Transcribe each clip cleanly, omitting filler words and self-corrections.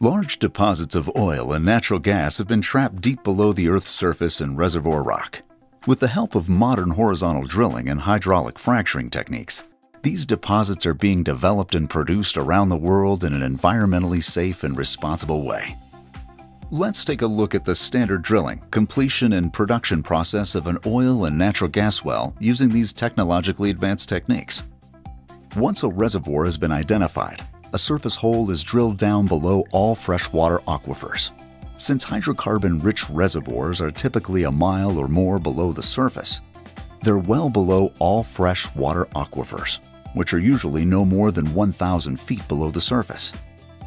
Large deposits of oil and natural gas have been trapped deep below the Earth's surface in reservoir rock. With the help of modern horizontal drilling and hydraulic fracturing techniques, these deposits are being developed and produced around the world in an environmentally safe and responsible way. Let's take a look at the standard drilling, completion, and production process of an oil and natural gas well using these technologically advanced techniques. Once a reservoir has been identified, a surface hole is drilled down below all freshwater aquifers. Since hydrocarbon-rich reservoirs are typically a mile or more below the surface, they're well below all freshwater aquifers, which are usually no more than 1,000 feet below the surface.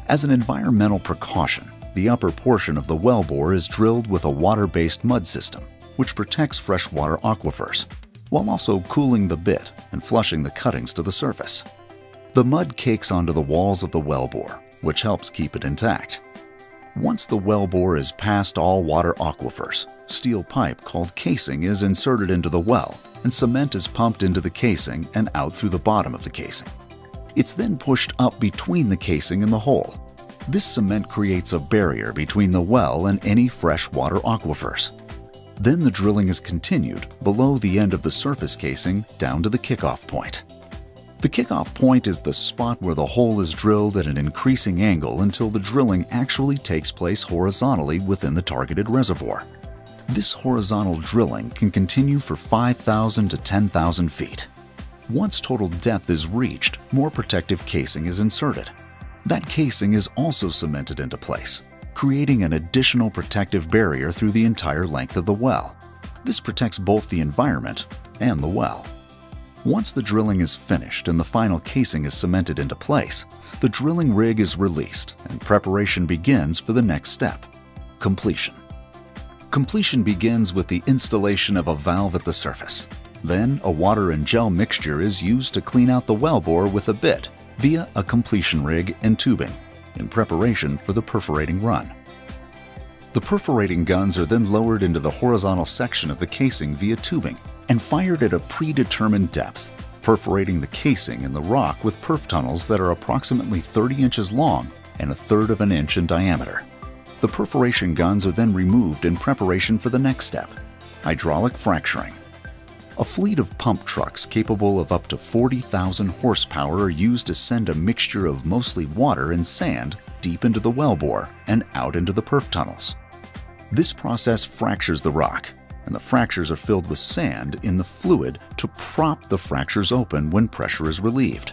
As an environmental precaution, the upper portion of the wellbore is drilled with a water-based mud system, which protects freshwater aquifers, while also cooling the bit and flushing the cuttings to the surface. The mud cakes onto the walls of the wellbore, which helps keep it intact. Once the wellbore is past all water aquifers, steel pipe called casing is inserted into the well, and cement is pumped into the casing and out through the bottom of the casing. It's then pushed up between the casing and the hole. This cement creates a barrier between the well and any freshwater aquifers. Then the drilling is continued below the end of the surface casing down to the kickoff point. The kickoff point is the spot where the hole is drilled at an increasing angle until the drilling actually takes place horizontally within the targeted reservoir. This horizontal drilling can continue for 5,000 to 10,000 feet. Once total depth is reached, more protective casing is inserted. That casing is also cemented into place, creating an additional protective barrier through the entire length of the well. This protects both the environment and the well. Once the drilling is finished and the final casing is cemented into place, the drilling rig is released and preparation begins for the next step, completion. Completion begins with the installation of a valve at the surface. Then a water and gel mixture is used to clean out the wellbore with a bit via a completion rig and tubing in preparation for the perforating run. The perforating guns are then lowered into the horizontal section of the casing via tubing and fired at a predetermined depth, perforating the casing in the rock with perf tunnels that are approximately 30 inches long and 1/3 of an inch in diameter. The perforation guns are then removed in preparation for the next step, hydraulic fracturing. A fleet of pump trucks capable of up to 40,000 horsepower are used to send a mixture of mostly water and sand deep into the wellbore and out into the perf tunnels. This process fractures the rock, and the fractures are filled with sand in the fluid to prop the fractures open when pressure is relieved.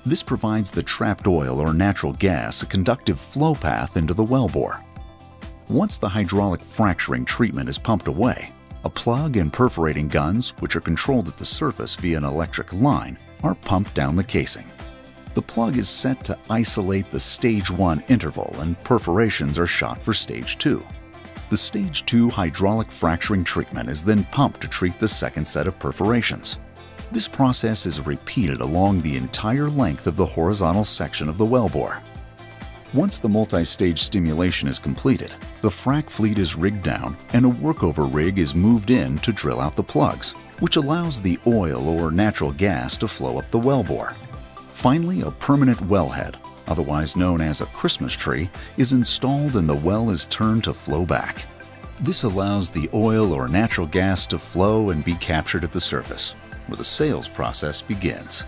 This provides the trapped oil or natural gas a conductive flow path into the wellbore. Once the hydraulic fracturing treatment is pumped away, a plug and perforating guns, which are controlled at the surface via an electric line, are pumped down the casing. The plug is set to isolate the Stage 1 interval and perforations are shot for Stage 2. The Stage 2 hydraulic fracturing treatment is then pumped to treat the second set of perforations. This process is repeated along the entire length of the horizontal section of the wellbore. Once the multi-stage stimulation is completed, the frac fleet is rigged down and a workover rig is moved in to drill out the plugs, which allows the oil or natural gas to flow up the wellbore. Finally, a permanent wellhead, otherwise known as a Christmas tree, is installed and the well is turned to flow back. This allows the oil or natural gas to flow and be captured at the surface, where the sales process begins.